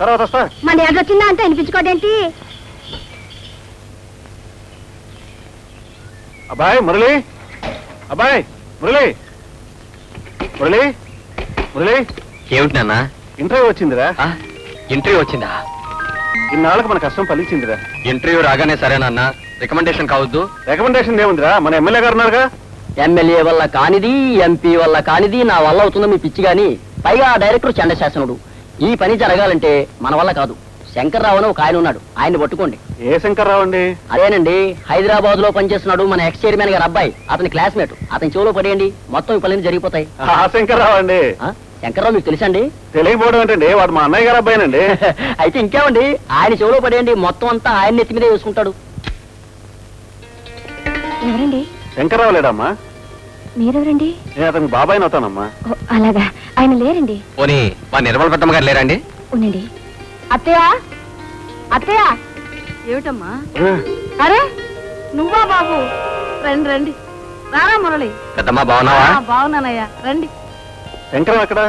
తర్వాత వస్తా. మన ఏడు వచ్చిందా అంటే అనిపించుకోదేంటి? అబ్బాయి మురళి, అబ్బాయి మురళి, మురళి మురళి. ఏమిటి నాన్న? ఇంటర్వ్యూ వచ్చిందిరా. ఇంటర్వ్యూ వచ్చిందా? ఇన్నాళ్ళకి మన కష్టం ఫలించిందిరా. ఇంటర్వ్యూ రాగానే సరేనన్న, రికమెండేషన్ కావద్దు. రికమెండేషన్ ఏముందిరా, మన ఎమ్మెల్యే గారు ఉన్నారుగా. ఎమ్మెల్యే వల్ల కానిది, ఎంపీ వల్ల కానిది నా వల్ల అవుతుందో మీ పిచ్చి గాని. పైగా డైరెక్టర్ చండశాసనుడు. ఈ పని జరగాలంటే మన వల్ల కాదు. శంకర్రావు అని ఒక ఆయన ఉన్నాడు, ఆయన్ని పట్టుకోండి. ఏ శంకర్రావు అండి? అదేనండి, హైదరాబాద్ లో పనిచేస్తున్నాడు మన ఎక్స్ చైర్మన్ గారు అబ్బాయి. అతని క్లాస్మేట్. అతని చెవులో పడేయండి, మొత్తం ఈ పనులు జరిగిపోతాయి. ఆ శంకర్రావు అండి. శంకర్రావు మీకు తెలుసండి? తెలియకపోవడం ఏంటండి, వాడు మా అన్నయ్య గారు అబ్బాయినండి. అయితే ఇంకేమండి, ఆయన చెవులో పడేయండి, మొత్తం అంతా ఆయన నెత్తి మీదే వేసుకుంటాడు. ఎవరండి? శంకర్రావు లేడమ్మా. మీరెవరండి? నేను అతనికి బాబాయ్ అవుతానమ్మా. అలాగా, ఆయన లేరండి. పోనీ మా నిర్మల పెద్దమ్మ గారు లేరండి? ఉండండి. అత్తయ్య, అత్తయ్య. ఏమిటమ్మా? అరే నువ్వా బాబు? రండి రండి, రారా మురళి. పెద్దమ్మ బాగున్నావా? బాగున్నానయ్యా, రండి. శంకరం ఎక్కడ?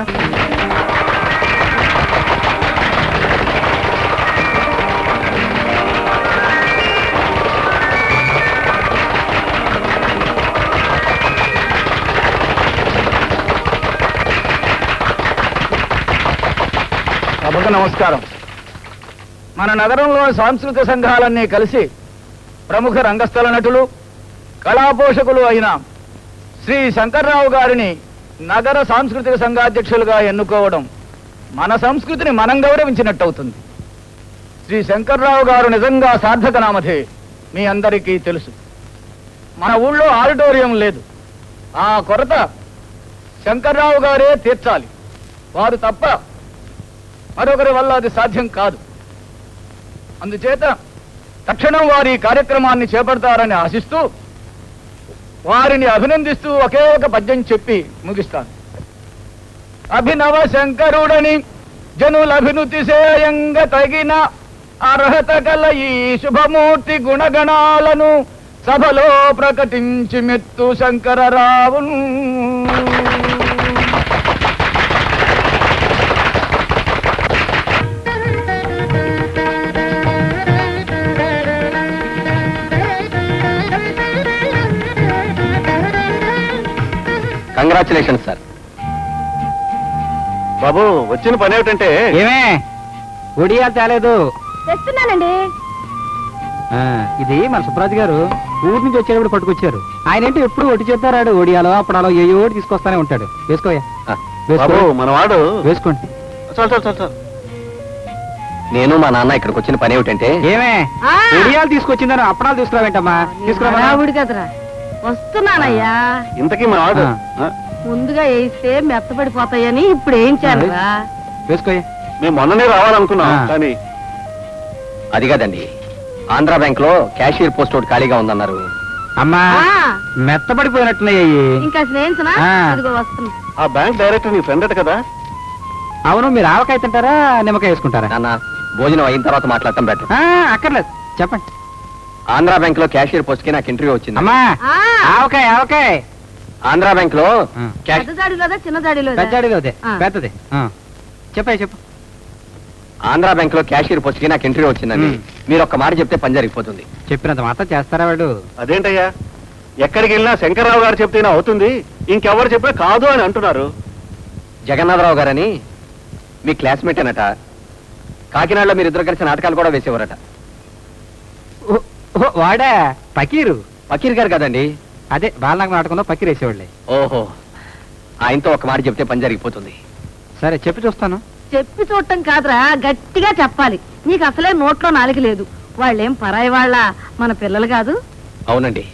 సభకు నమస్కారం. మన నగరంలో సాంస్కృతిక సంఘాలన్నీ కలిసి ప్రముఖ రంగస్థల నటులు, కళాపోషకులు అయిన శ్రీ శంకర్రావు గారిని నగర సాంస్కృతిక సంఘాధ్యక్షులుగా ఎన్నుకోవడం మన సంస్కృతిని మనం గౌరవించినట్టవుతుంది. శ్రీ శంకర్రావు గారు నిజంగా సార్థక నామధే మీ అందరికీ తెలుసు. మన ఊళ్ళో ఆడిటోరియం లేదు. ఆ కొరత శంకర్రావు గారే తీర్చాలి. వారు తప్ప మరొకరి వల్ల అది సాధ్యం కాదు. అందుచేత తక్షణం వారి కార్యక్రమాన్ని చేపడతారని ఆశిస్తూ, వారిని అభినందిస్తూ ఒకే ఒక పద్యం చెప్పి ముగిస్తాను. అభినవ శంకరుడని జనులభినుతి సేయంగ తగిన అర్హత గల ఈ శుభమూర్తి గుణగణాలను సభలో ప్రకటించి మెత్తు శంకరరావును. Congratulation sir. బాబు వచ్చిన పని ఏమిటంటే? ఏమే ఒడియాలు తేలేదు? తెస్తున్నానండి. ఇది మన సుబ్రాజు గారు ఊరి నుంచి వచ్చేటప్పుడు పట్టుకొచ్చారు. ఆయన ఏంటి ఎప్పుడు ఒట్టి చెప్తారాడు, ఒడియాలో అప్పుడాలో ఏ ఓడి తీసుకొస్తానే ఉంటాడు. వేసుకోయా బాబు, మనవాడు. వేసుకోండి. చాలు చాలు చాలు చాలు. నేను మా నాన్న ఇక్కడికి వచ్చిన పని ఏమిటంటే? ఏమే ఒడియాలు తీసుకొచ్చిందని అప్పడాలు తీసుకురావేంటమ్మా? కదరా, వస్తున్నానయ్యా. ఇంతకీ మనవాడు ముందుగా వేస్తే మెత్తపడిపోతాయని ఇప్పుడు ఏం చేయాలరా? వేసుకోయా. మేము మొన్ననే రావాలనుకున్నాం కానీ అది కాదండి, ఆంధ్రా బ్యాంక్ లో క్యాషియర్ పోస్ట్ ఒకటి ఖాళీగా ఉందన్నారు. అమ్మా మెత్తపడిపోయినట్టున్నాయి. ఇంకా స్నేహితునా? ఇదిగో వస్తున్నా. ఆ బ్యాంక్ డైరెక్టర్ నీ ఫ్రెండ్ అట కదా? అవును. మీరు ఆవకాయ తింటారా, నిమ్మకాయ వేసుకుంటారా? నాన్న, భోజనం అయిన తర్వాత మాట్లాడటం బెటర్. అక్కర్లేదు, చెప్పండి. ఆంధ్రా బ్యాంక్ లో క్యాషియర్ పోస్ట్ కి నాకు ఇంటర్వ్యూ వచ్చింది. అమ్మా ఆవకాయ ఆవకాయ. ఆంధ్రా బ్యాంక్ లో పెద్ద దాడిలోదా చిన్న దాడిలోదా? పెద్దది పెద్దది. చెప్పాయి చెప్పు. ఆంధ్రా బ్యాంక్ లో క్యాషియర్ పోస్ట్ కి నాకు ఇంటర్వ్యూ వచ్చిందండి. మీరు ఒక్క మాట చెప్తే పని జరిగిపోతుంది. చెప్పినంత మాత్రం చేస్తారా వాడు? అదేంటయ్యా, ఎక్కడికి వెళ్ళినా శంకర్రావు గారు చెప్తేనే అవుతుంది, ఇంకెవరు చెప్పినా కాదు అని అంటున్నారు. జగన్నాథరావు గారని మీ క్లాస్మేట్ అనట. కాకినాడలో మీరు ఇద్దరు కలిసి నాటకాలు కూడా వేసేవారట. వాడా పకీరు? పకీర్ గారు కదండి, అదే బాలనాగ నాటకంలో పకీర్ వేసేవాళ్ళే. ఓహో, ఆయనతో ఒక మాట చెప్తే పని జరిగిపోతుంది. సరే చెప్పి చూస్తాను. చెప్పి చూడటం కాదురా, గట్టిగా చెప్పాలి. నీకు అసలే నోట్లో నాలుగు లేదు. వాళ్ళేం పరాయి వాళ్ళ, మన పిల్లలు కాదు. అవునండి,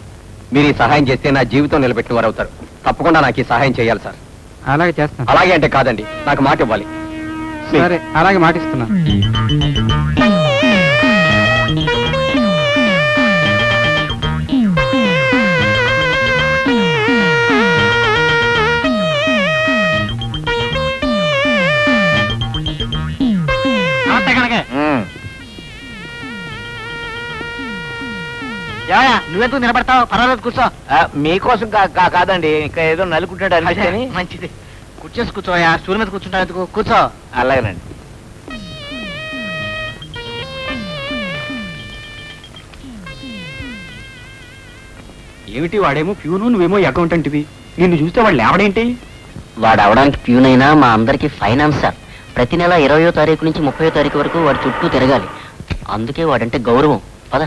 మీరు ఈ సహాయం చేస్తే నా జీవితం నిలబెట్టిన వారు అవుతారు. తప్పకుండా నాకు ఈ సహాయం చేయాలి సార్. అలాగే చేస్తాను. అలాగే అంటే కాదండి, నాకు మాట ఇవ్వాలి. సరే అలాగే మాటిస్తున్నా. నువ్వెందుకు నిలబడతావు? పర్వాలేదు, కూర్చో. మీకోసం కాదండి, ఇంకా ఏదో నలుకుంటాడు అనిపిస్తేని. మంచిది. కూర్చేసి కూర్చోయా, స్టూల్ మీద కూర్చుంటా ఎందుకు? కూర్చో. అలాగేనండి. ఏమిటి వాడేమో ప్యూను, నువ్వేమో అకౌంటెంట్వి. నిన్ను చూస్తే వాళ్ళు లేవడేంటి? వాడు అవడానికి ప్యూన్ అయినా మా అందరికి ఫైనాన్స్ సార్. ప్రతి నెల 20వ తారీఖు నుంచి 30వ తారీఖు వరకు వాడి చుట్టూ తిరగాలి. అందుకే వాడంటే గౌరవం. పద.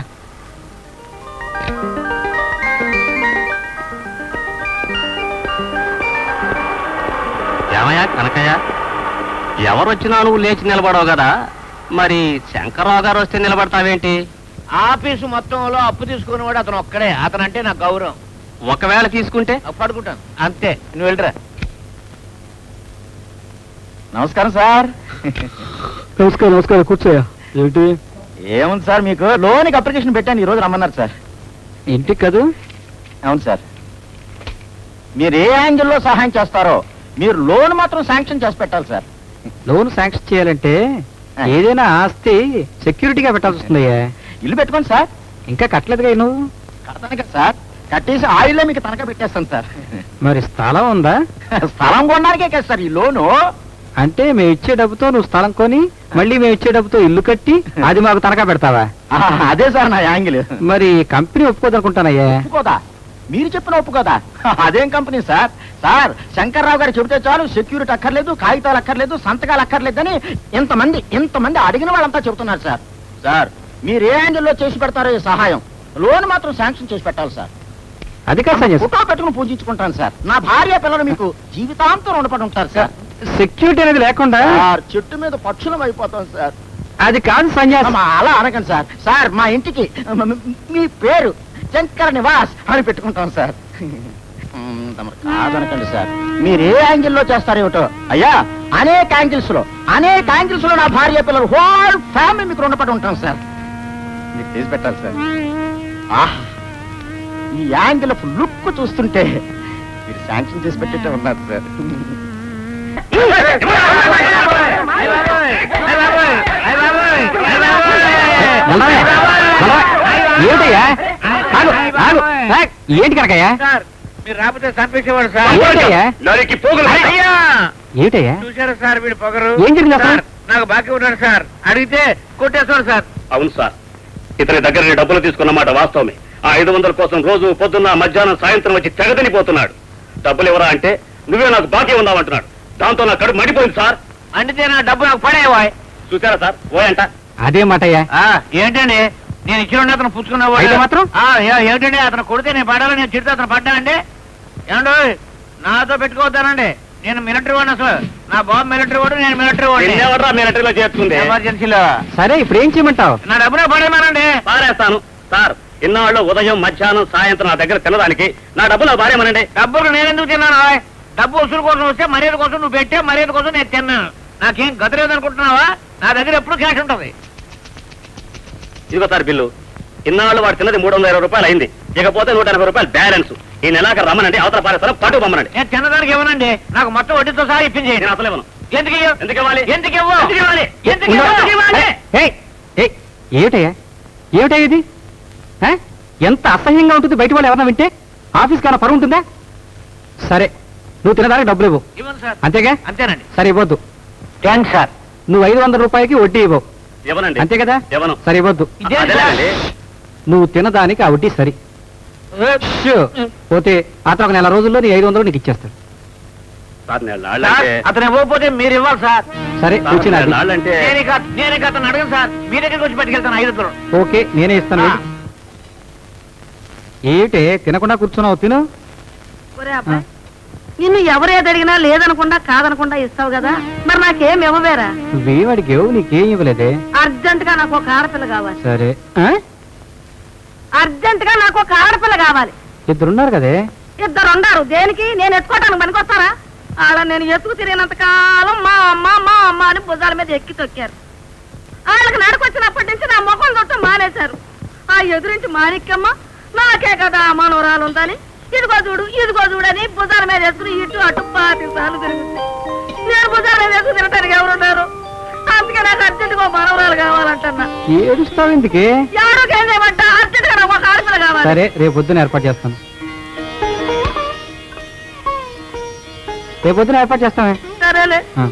ఏమయ్యా కనకయ్య, ఎవరు వచ్చినా నువ్వు లేచి నిలబడవు కదా, మరి శంకర్రావు గారు వస్తే నిలబడతావేంటి? ఆఫీసు మొత్తంలో అప్పు తీసుకునేవాడు అతను ఒక్కడే. అతనంటే నాకు గౌరవం. ఒకవేళ తీసుకుంటే పడుకుంటాను అంతే. నువ్వు వెళ్ళరా. నమస్కారం సార్. నమస్కారం. నమస్కారం. కూర్చోయా. ఏమిటి? ఏముంది సార్, మీకు లోన్కి అప్లికేషన్ పెట్టాను, ఈ రోజు రమ్మన్నారు సార్. ఇంటికి కాదు? అవును సార్. మీరు ఏ యాంగిల్లో సహాయం చేస్తారో మీరు లోన్ మాత్రం శాంక్షన్ చేసి పెట్టాలి సార్. లోన్ శాంక్షన్ చేయాలంటే ఏదైనా ఆస్తి సెక్యూరిటీగా పెట్టాల్సి వస్తుందయ్యా. ఇల్లు పెట్టుకోండి సార్. ఇంకా కట్టలేదుగా నువ్వు? కడతాను కదా సార్, కట్టేసి ఆయిల్లో మీకు తనఖా పెట్టేస్తాను సార్. మరి స్థలం ఉందా? స్థలం కొనడానికే కదా సార్ ఈ లోను. అంటే మేము ఇచ్చే డబ్బుతో నువ్వు స్థలం కొని మళ్ళీ మేము ఇచ్చే డబ్బుతో ఇల్లు కట్టి అది మాకు తనఖా పెడతావా? అదే సార్ నా యాంగిల్. మరి కంపెనీ ఒప్పుకోదనుకుంటానయ్యా. ఒప్పుకోదా? మీరు చెప్పిన ఒప్పుకోదా? అదేం కంపెనీ సార్? సార్ శంకర్రావు గారు చెబితే చాలు, సెక్యూరిటీ అక్కర్లేదు, కాగితాలు అక్కర్లేదు, సంతకాలు అక్కర్లేదని ఇంతమంది అడిగిన వాళ్ళంతా చెబుతున్నారు సార్. సార్ మీరు ఏ యాంగిల్లో చేసి పెడతారో ఈ సహాయం, లోన్ మాత్రం శాంక్షన్ చేసి పెట్టాలి సార్. అది కాదు సంజయ్. ఫోటో పెట్టుకుని పూజించుకుంటాను సార్. నా భార్య పిల్లలు మీకు జీవితాంతం రుణపడి ఉంటారు సార్. సెక్యూరిటీ అనేది లేకుండా సార్ చెట్టు మీద పక్షులం అయిపోతాం సార్. అది కాదు సంజయ్. అలా అనకండి సార్. సార్ మా ఇంటికి మీ పేరు శంకర నివాస్ అని పెట్టుకుంటాం సార్. కాదనకండి సార్. మీరు ఏ యాంగిల్లో చేస్తారేమిటో అయ్యా, అనేక యాంగిల్స్ లో నా భార్య పిల్లలు హోల్ ఫ్యామిలీ మీకు రుణపడి ఉంటాం సార్. మీకు చేసి పెట్టాలి సార్. ఈ యాంగిల్ లుక్ చూస్తుంటే మీరు శాంక్షన్ చేసి పెట్టేట్టే ఉన్నారు సార్. ఏమిటయ్యా? ఏంటి కనకయ్యా? మీరు రాకపోతే చంపేసేవాడు సార్. ఏమిటయ్యా? ఏమిటయ్యా? చూసారా సార్ వీడు పొగరు? ఏం జరిగింది అసలు? సార్, నాకు బాకీ ఉన్నాడు సార్. అడిగితే కొట్టేస్తాడు సార్. అవును సార్, ఇతని దగ్గర నీ డబ్బులు తీసుకున్నమాట వాస్తవమే. ఆ 500 కోసం రోజు పొద్దున్న మధ్యాహ్నం సాయంత్రం వచ్చి తెగదనిపోతున్నాడు. డబ్బులు ఎవరా అంటే నువ్వే నాకు బాకీ ఉన్నావంటున్నాడు. దాంతో నా కడుపు మండిపోయింది సార్. అండితే నా డబ్బు నాకు పడేవాయ్. చూసారా సార్ ఓయంట. అదే మాటయ్యా. ఏంటండి నేను ఇచ్చిన అతను అయితే పుచ్చుకున్నావాడు మాత్రం? ఏమిటండి అతను కొడితే నేను పడాలని నేను తిడితే అతను పడ్డానండి. ఏమండో నాతో పెట్టుకోవద్దానండి. నేను మిలిటరీ వాడిని. అసలు నా బాబు మిలిటరీ వాడు, నేను మిలిటరీ వాడిని. ఎవరా మిలిటరీలో చేస్తుంది? ఎమర్జెన్సీలో. సరే ఇప్పుడు ఏం చేయమంటావు? నా డబ్బునే పడేమానండి. పారేస్తాను సార్. ఇన్నాళ్ళు ఉదయం మధ్యాహ్నం సాయంత్రం నా దగ్గర తినడానికి నా డబ్బులు పారేమనండి. డబ్బులు నేను ఎందుకు తిన్నాను? డబ్బు వసూలు కోసం వస్తే మర్యాద కోసం నువ్వు పెట్టే, మర్యాద కోసం నేను తిన్నాను. నాకేం గతలేదు అనుకుంటున్నావా? నా దగ్గర ఎప్పుడు క్యాష్ ఉంటుంది. ఇదిగో సార్ బిల్లు. ఇన్నాళ్ళు వాడు తిన్నది 320 రూపాయలు అయింది. ఇకపోతే 180 రూపాయలు బ్యాలెన్స్. ఈ నెలాఖరు రమ్మనండి, అవతల పారేస్తాను, పట్టు పంపనండి. నేను తినడానికి ఇవ్వనండి. నాకు మొత్తం వడ్డీతో సహా ఇప్పించేయండి. నేను అసలు ఇవ్వను. ఎందుకు ఇవ్వవు? ఎందుకు ఇవ్వాలి? ఎందుకు ఇవ్వవు? ఎందుకు ఇవ్వాలి? ఎందుకు ఇవ్వవు? ఎందుకు ఇవ్వాలి? ఏమిటయ్యా? ఏమిటయ్యా ఇది? ఎంత అసహ్యంగా ఉంటుంది బయట వాళ్ళు ఎవరన్నా వింటే. ఆఫీస్ కన్నా పరువు ఉంటుందా? సరే నువ్వు తినడానికి డబ్బులు ఇవ్వు. ఇవ్వను సార్. అంతేగా? అంతేనండి. సరే ఇవ్వద్దు. Thanks sir. నువ్వు 500 రూపాయలకి వడ్డీ ఇవ్వవు. ఇవ్వనండి. అంతే కదా? ఇవ్వను. సరే ఇవ్వద్దు. ఇదేం అదేలేండి. నువ్వు తినదానికి ఆ వడ్డీ సరి. షూ. పోతే అతను ఒక నెల రోజుల్లో నీ 500 నీకు ఇచ్చేస్తాడు. సార్ సార్, నెలాళ్ళంటే అతను ఇవ్వకపోతే మీరు ఇవ్వాలి సార్. సరే వచ్చిన నెలాళ్ళంటే నేను ఇక అతను అడగను సార్. మీ దగ్గరికి వచ్చి పట్టుకెళ్తాను 500. ఓకే నేనే ఇస్తాను. వెళ్ళు. ఏమిటే తినకుండా కూర్చున్నావు? తిను. ఒరే అబ్బాయి, నిన్ను ఎవరేది అడిగినా లేదనకుండా కాదనకుండా ఇస్తావు కదా, మరి నాకేం ఇవ్వవేరా? నువ్వేం అడిగావు? నీకేం ఇవ్వలేదే. అర్జెంట్ గా నాకు ఒక ఆడపిల్ల కావాలి. సరే అర్జెంట్ గా నాకు ఒక ఆడపిల్ల కావాలి. ఇద్దరున్నారు కదే. ఇద్దరు ఉండారు. దేనికి? నేను ఎత్తుకోవటానికి పనికొస్తారా? ఆడ నేను ఎత్తుకు తిరిగినంత కాలం మా అమ్మ అని భుజాల మీద ఎక్కి తొక్కారు. వాళ్ళకి నడకొచ్చినప్పటి నుంచి నా ముఖం చుట్టూ మానేశారు. ఆ ఎదురించి మాణిక్యమ్మ నాకే కదా మనోరాలు ఉందని ఇదిగో చూడు అని భుజాల మీద వేసుకుని ఇటు అటు 5 సార్లు తిరుగుతుంది. నేను భుజాల మీద వేసుకుని తినటానికి ఎవరున్నారు? అందుకే నాకు అర్జెంట్ గా మనవరాలు కావాలంటున్నా. ఏడుస్తావు ఎందుకే? ఎవరికేం చేయమంట? అర్జెంట్ గా నాకు ఒక ఆడపిల్ల కావాలి. సరే రేపు పొద్దున ఏర్పాటు చేస్తాను. రేపు పొద్దున ఏర్పాటు చేస్తామే సరేలే ఆ.